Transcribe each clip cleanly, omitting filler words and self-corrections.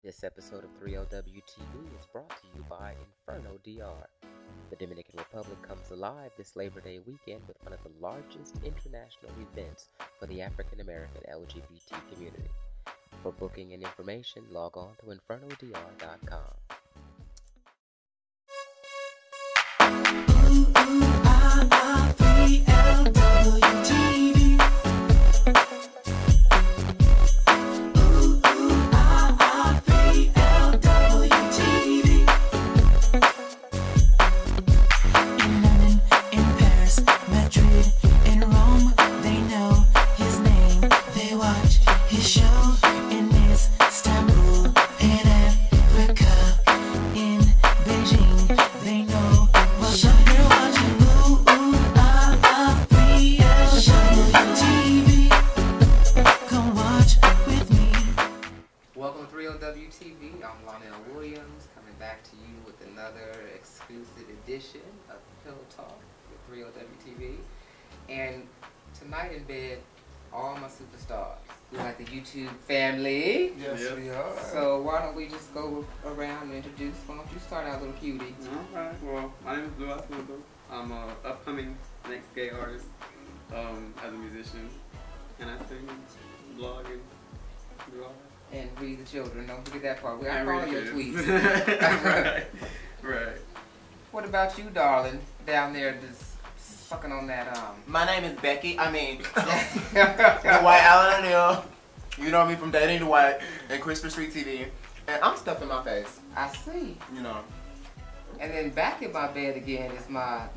This episode of 3LWTV is brought to you by Inferno DR. The Dominican Republic comes alive this Labor Day weekend with one of the largest international events for the African American LGBT community. For booking and information, log on to infernodr.com. Welcome to 3LWTV. I'm Lionel Williams, coming back to you with another exclusive edition of Pillow Talk with 3LWTV. And tonight in bed, all my superstars. We're like the YouTube family. Yes, we are. So why don't we just go around and introduce? Why don't you start out, little cutie? Alright, well, my name is Blue Asmundo. I'm an upcoming next gay artist as a musician. And I sing, blog, and do all that. And read the children. Don't forget that part. I And follow read your the tweets. kids. Right. What about you, darling? Down there just sucking on that, My name is Becky. Dwight Allen O'Neal. You know me from Dating Dwight and Christopher Street TV. And I'm stuffing my face. I see. You know. And then back in my bed again is my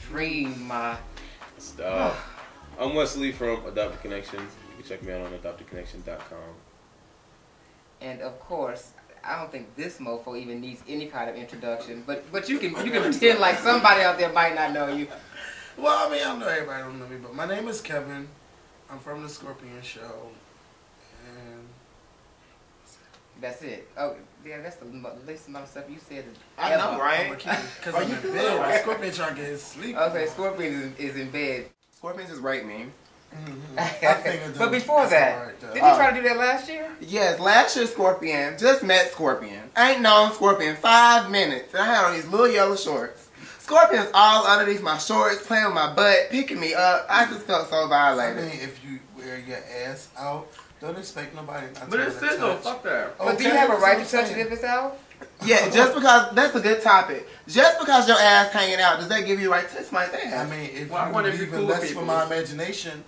dream, my... Stop. I'm Wesley from Adopted Connections. You can check me out on adoptedconnection.com. And of course, I don't think this mofo even needs any kind of introduction, but you can pretend like somebody out there might not know you. Well, I mean, I know everybody don't know me, but my name is Kevin. I'm from the Scorpion Show, and That's it. Oh, yeah, that's the least amount of stuff you said. I know, right? because I'm in bed. The Scorpion trying to get his sleep. Okay, Scorpion is in bed. Scorpions just raped me. I figured But before that's that, all right, though. did you try to do that last year? Yes, last year Scorpion. Just met Scorpion. I ain't known Scorpion 5 minutes. And I had on these little yellow shorts. Scorpion's all underneath my shorts, playing with my butt, picking me up. I just felt so I violated. mean, if you wear your ass out, don't expect nobody not But to it's wanna sizzle, touch. fuck that. But do you Okay, have a that's right what to I'm touch it saying. if it's out? Yeah, just because, that's a good topic. Just because your ass hanging out, does that give you the right to touch my ass? I mean, if Well, I you wonder if leave you're it cool with less for people. my imagination,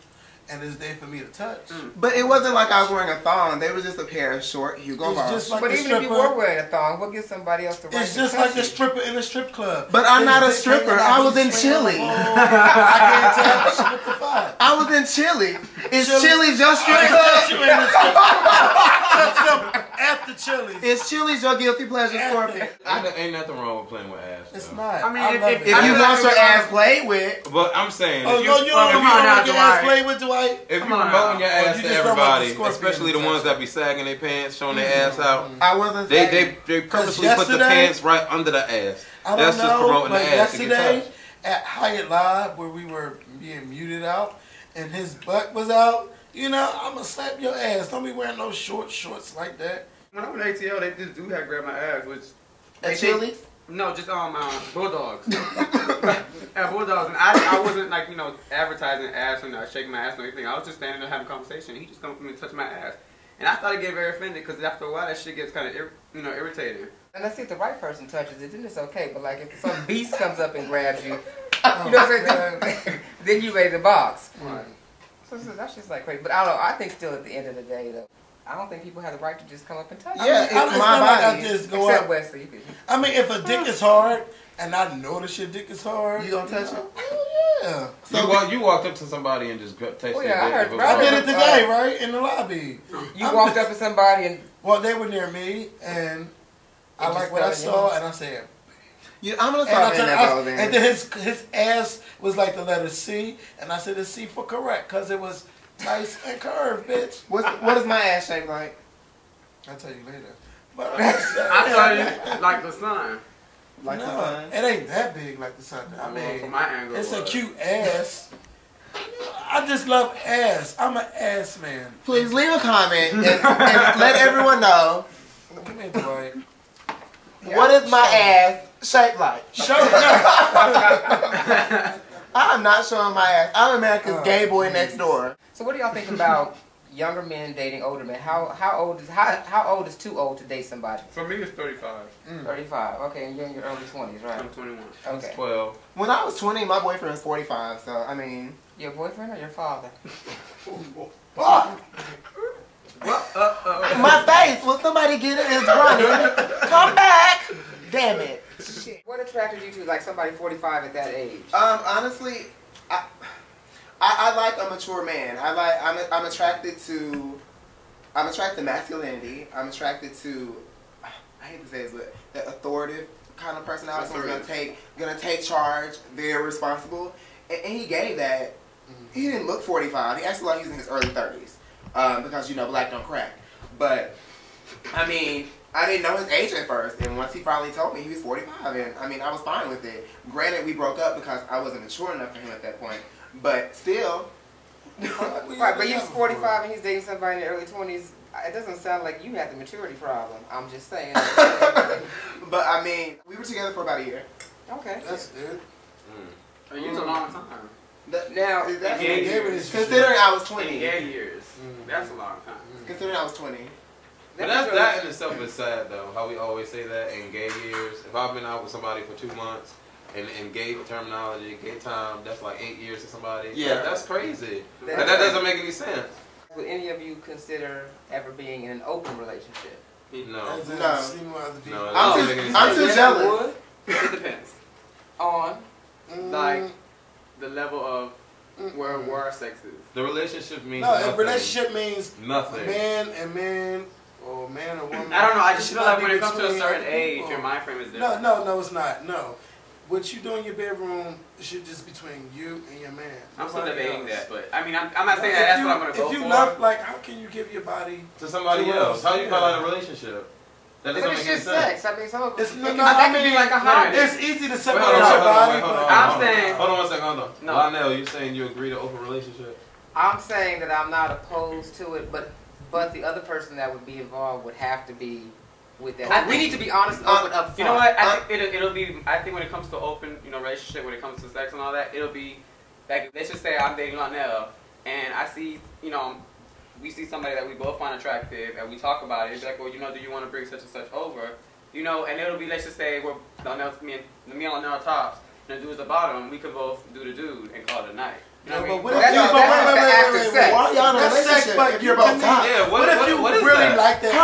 and it's there for me to touch. But it wasn't like I was wearing a thong. They were just a pair of short Hugo It's Boss. just like But the even if you stripper. were wearing a thong, what gives somebody else the right It's to just touch like the you? stripper in a strip club. But I'm not a His dick stripper. hanging out, I was he's in swinging Chile. on the pole. I can't touch. What the fuck? I was in Chile. Is Chili's- Chili's your strip I touch you club? in the strip club. Touch them after Chili's. Is Chili's your guilty pleasure, Scorpion? Ain't nothing wrong with playing with ass. It's though. not. I mean, love if- it. If you want your ass played with, But I'm saying, Oh, if no, you don't come want on now, your ass Dwight. played with, Dwight? if you're Come on promoting your now. ass you to just talking about the everybody, Scorpion especially the ones that be sagging their pants, showing their ass out, I wasn't saying. they purposely put the yesterday- pants right under the ass. I don't That's know, just promoting but the ass to get yesterday touched. at Hyatt Live, where we were being muted out, and his butt was out, you know, I'm going to slap your ass. Don't be wearing no shorts like that. When I went to ATL, they just do have grab my ass, which... At Chili's? No, just Bulldogs. At Bulldogs, and I wasn't like, advertising ass and shaking my ass or anything. I was just standing there having a conversation. He just come up to me and touch my ass. And I started getting very offended because after a while that shit gets kind of, irritating. And let's see if the right person touches it, then it's okay. But like if some beast comes up and grabs you, you know what I'm saying? Then you ready to box. Right. So that's just like crazy. But I don't know. I think still at the end of the day though, I don't think people have the right to just come up and touch you. Yeah, I mean, it's not my like body. I just go Except up. Wesley. You could, I mean, if a dick is hard, and I notice your dick is hard, You gonna touch it? yeah. You walked up to somebody and just touched Oh, their yeah, I dick. heard- If it was I I hard. did it today, right? In the lobby. you I'm walked just- up to somebody and Well, they were near me, and I It like just what I fell in your saw, mouth. and I said, I'm gonna and, start I in turned, that though then. and then his ass was like the letter C, and I said the C for correct, because it was nice and curved, bitch. What is my ass shape like? I'll tell you later. But I'm just saying, I thought it like the sun. Like no, the sun? it ain't that big like the sun. I Well, mean, from my angle, it's a it was. cute ass. I just love ass. I'm an ass man. Please leave a comment and let everyone know Come here, Dwight. what is my ass shaped like. Show it. I'm not showing my ass. I'm America's gay boy next door. So what do y'all think about younger men dating older men? How old is too old to date somebody? For me, it's 35. 35. Okay, and you're in your early 20s, right? I'm 21. Okay. 12. When I was 20, my boyfriend was 45, so I mean. Your boyfriend or your father? Fuck! My face! Will somebody get it? It's running. Come back! Damn it. Shit. What attracted you to like somebody 45 at that age? Honestly, I like a mature man. I'm attracted to masculinity. I'm attracted to, I hate to say this, but that authoritative kind of personality. Someone's gonna take charge, very responsible, and he gave that. He didn't look 45. He actually like he's in his early 30s, because black don't crack. But I mean, I didn't know his age at first, and once he finally told me he was 45, and I mean, I was fine with it. Granted, we broke up because I wasn't mature enough for him at that point, but still. Right, but he's 45 and he's dating somebody in the early 20s. It doesn't sound like you have the maturity problem. I'm just saying. But I mean, we were together for about a year. Okay. That's it. It's a long time. Now, considering I was 20. 8 years. That's a long time. Considering I was 20. But that in itself is sad, though. How we always say that in gay years. If I've been out with somebody for 2 months, and in gay terminology, gay time, that's like 8 years to somebody. Yeah. That's crazy. That doesn't make any sense. would any of you consider ever being in an open relationship? No. No. I'm too jealous. It depends on like the level of where our sex is. The relationship means no. nothing. A relationship means nothing. Man and man, or man and woman. I don't know. I just feel like when it comes to a certain age, your mind frame is different. No, it's not. No. What you do in your bedroom should just between you and your man. I'm still debating that, but I mean, I'm not saying that's what I'm gonna go for. If you love, like, how can you give your body to somebody else? How you call that a relationship? That doesn't make any sense. Sex. I mean, some of it's that could be like a hobby. It's easy to separate your body. I'm saying. Hold on one second. Hold on. No. Lionel, you saying you agree to open relationship? I'm saying that I'm not opposed to it, but the other person that would be involved would have to be with that. We need to be honest and open up front. You know what? I think it'll be. I think when it comes to open, relationship, when it comes to sex and all that, it'll be like, let's just say I'm dating Lionel, and I see, we see somebody that we both find attractive, and we talk about it. It's like, well, do you want to bring such and such over? And it'll be, let's just say we're me and Lionel are tops, and the dude's the bottom. We could both do the dude and call it a night. You know what I mean? Why y'all in a relationship if you're both top? Yeah, what if you really like that?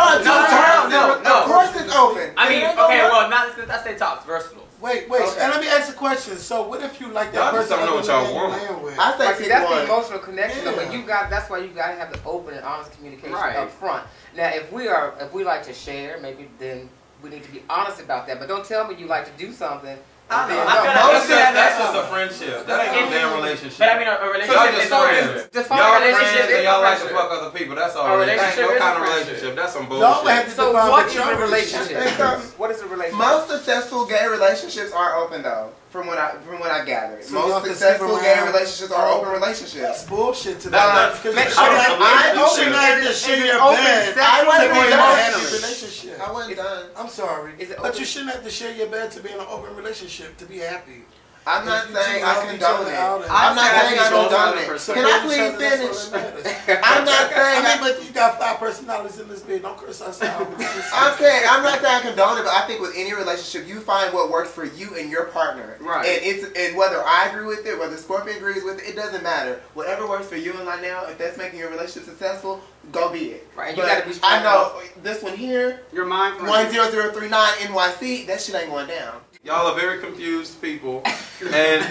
No. Of course it's open. I mean, okay, well, I say tops, versatile. Wait, and let me ask a question. So, what if you like that person? Y'all just don't know what y'all want. I think that's the emotional connection, though. But that's why you got to have the open and honest communication up front. Now, if we like to share, maybe then we need to be honest about that. But don't tell me you like to do something. I know. That's just a friendship. That ain't no damn relationship. But I mean, a relationship y'all just friends. Define y'all relationship friends and y'all like to fuck other people. That's all. That ain't no kind of relationship. That's some bullshit. So what is a relationship? What is a relationship? Most successful gay relationships are open, though. From what I gathered, most successful gay relationships are open relationships. That's bullshit to me. You should not just share your bed. I wasn't done. Relationship. I wasn't done. I'm sorry, but you shouldn't have to share your bed to be in an open relationship to be happy. I'm not saying I condone it. I'm not saying I condone it. Can I please finish? I'm not saying. But you got 5 personalities in this bed. Don't curse us out. I'm not saying I condone it, but I think with any relationship, you find what works for you and your partner. Right. And whether I agree with it, whether Scorpion agrees with it, it doesn't matter. Whatever works for you and Lionel, if that's making your relationship successful, go be it. Right. And you gotta be strong. I know this one here. Your mind. 10039 NYC. That shit ain't going down. Y'all are very confused people, and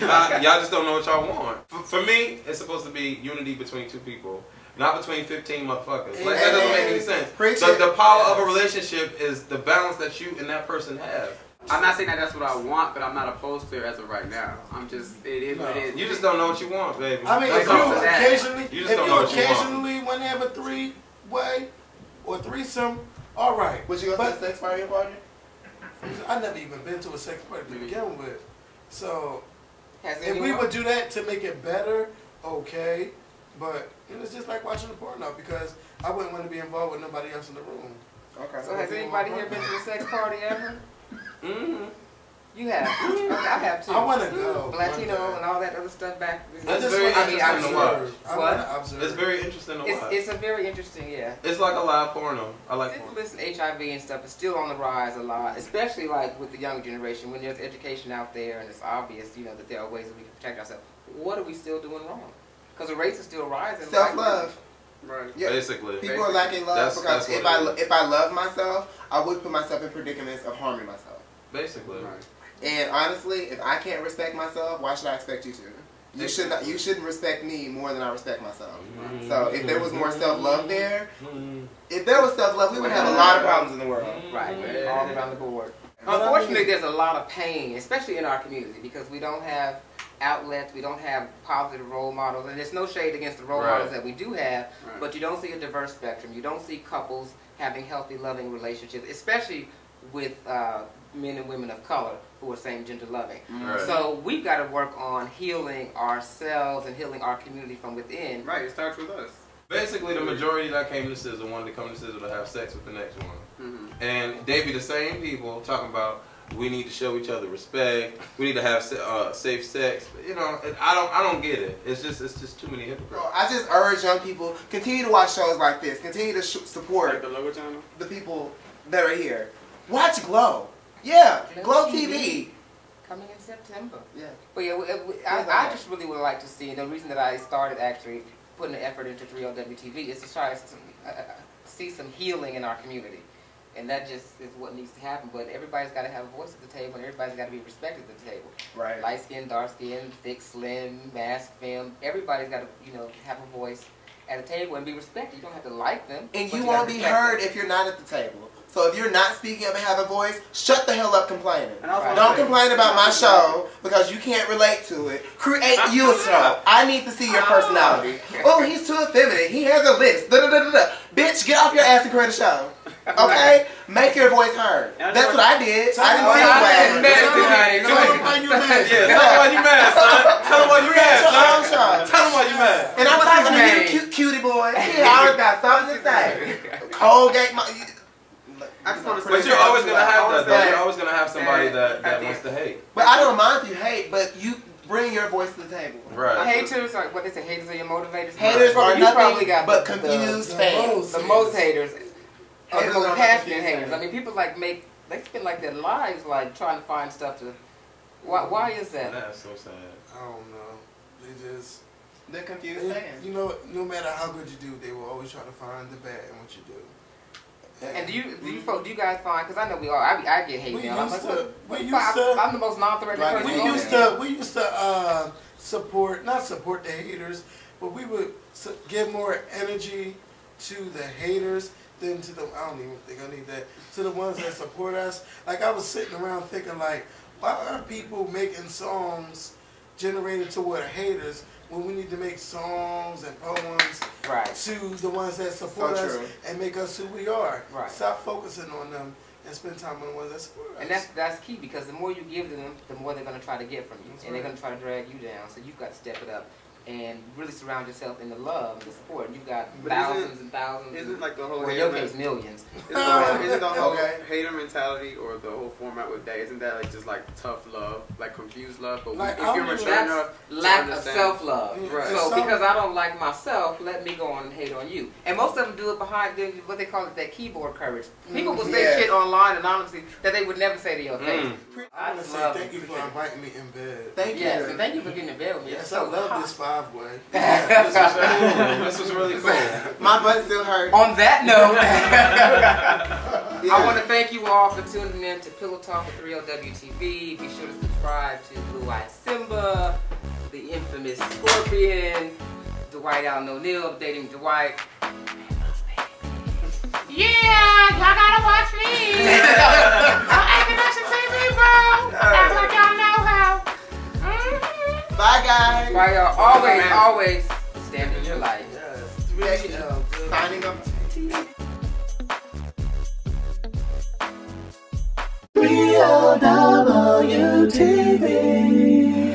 y'all just don't know what y'all want. For me, it's supposed to be unity between 2 people, not between 15 motherfuckers. Like, that doesn't make any sense. The power of a relationship is the balance that you and that person have. I'm not saying that that's what I want, but I'm not opposed to it as of right now. I'm just, it is what it is. You just don't know what you want, baby. I mean, if you occasionally want to have a 3-way or threesome, all right. Would you go to a sex party party? I never even been to a sex party to begin with. So, if we would do that to make it better, okay. But it's just like watching a porno because I wouldn't want to be involved with nobody else in the room. Okay. So has anybody here been to a sex party ever? Mm-hmm. You have. Okay, I have too. I want to go. Latino and all that other stuff back. That's very interesting to watch. What? It's very interesting to watch. It's a very interesting, yeah. It's like a live porno. I like porno. Syphilis and HIV and stuff is still on the rise a lot, especially like with the younger generation. When there's education out there and it's obvious, you know, that there are ways that we can protect ourselves. What are we still doing wrong? Because the rates are still rising. Self-love. Right. Yeah. Basically. People are lacking love because if I love myself, I would put myself in predicaments of harming myself. Basically. Right. And honestly, if I can't respect myself, why should I expect you to? You should not. You shouldn't respect me more than I respect myself. Mm-hmm. So if there was more self-love there, if there was self-love, we would have a lot of problems in the world. Right, all around the board. Unfortunately, there's a lot of pain, especially in our community, because we don't have outlets, we don't have positive role models, and there's no shade against the role models that we do have, but you don't see a diverse spectrum. You don't see couples having healthy, loving relationships, especially with men and women of color who are same-gender loving. Right. So we've got to work on healing ourselves and healing our community from within. Right, it starts with us. Basically, the majority that came to SZA wanted to come to SZA to have sex with the next one. Mm-hmm. And they be the same people talking about we need to show each other respect. We need to have safe sex. You know, I don't get it. It's just too many hypocrites. I just urge young people, continue to watch shows like this. Continue to support Like the lower channel? the people that are here. Watch Glow. Yeah, Glow TV. Coming in September. Yeah. But yeah, I just really would like to see, and the reason that I started actually putting an effort into 3LWTV is to try to see some healing in our community. And that just is what needs to happen. But everybody's got to have a voice at the table, and everybody's got to be respected at the table. Right. Light skin, dark skin, thick, slim, mask, femme. Everybody's got to, you know, have a voice at the table and be respected. You don't have to like them. And you won't be heard if you're not at the table. So if you're not speaking up and have a voice, shut the hell up complaining. Don't complain about my show because you can't relate to it. Create you a show. I need to see your personality. Oh, he's too effeminate. He has a list. Bitch, get off your ass and create a show. Okay? Make your voice heard. That's what I did. I didn't feel Tell them why you mad. Yeah, tell them why you mad, son. Tell them why you mad, son. Tell them why you mad. And I'm talking to you, cute cutie boy. He always got something to say. Colgate. I just want to say, but you're always gonna have that, though. You're always gonna have somebody that wants to hate. But I don't mind if you hate, but you bring your voice to the table. Right. Haters are, what they say, haters are your motivators. Haters are nothing got but confused fans. The most haters. Or the most passionate haters. I mean, people like they spend like their lives like trying to find stuff to. Why is that? That's so sad. I don't know. They're confused fans. You know, no matter how good you do, they will always try to find the bad in what you do. And do you guys find? Because I know we all. I get hate mail. I'm the most non-threatening person. We used to not support the haters, but we would give more energy to the haters than to the. I don't even think I need that. To the ones that support us. Like I was sitting around thinking, like, why are people making songs generated toward haters when we need to make songs and poems to the ones that support us and make us who we are? Right. Stop focusing on them and spend time on the ones that support us. And that's key, because the more you give to them, the more they're going to try to get from you. And they're going to try to drag you down. So you've got to step it up and really surround yourself in the love and the support. You've got thousands and thousands. Isn't like the whole or in your case, millions. Isn't the whole hater mentality or the whole format with that, isn't that like just like tough love, like confused love? But like, if you're mature enough, lack of self-love. Right. So because I don't like myself, let me go on and hate on you. And most of them do it behind what they call it, that keyboard courage. People will say shit online anonymously that they would never say to your face. I want to say thank you for inviting me in bed. Thank you. Yes, and thank you for getting in bed with me. Yes, I love this five-way. This was really cool. My butt still hurts. On that note, I want to thank you all for tuning in to Pillow Talk with 3LWTV. Be sure to subscribe to Blue Eyed Simba, the infamous Scorpion, Dwight Allen O'Neal, Dating Dwight. Yeah, y'all gotta watch me. I'm acting TV, bro. Act like y'all know how. Bye, guys. Bye, y'all. Always stand in your light. Yes. Signing up. 3LWTV.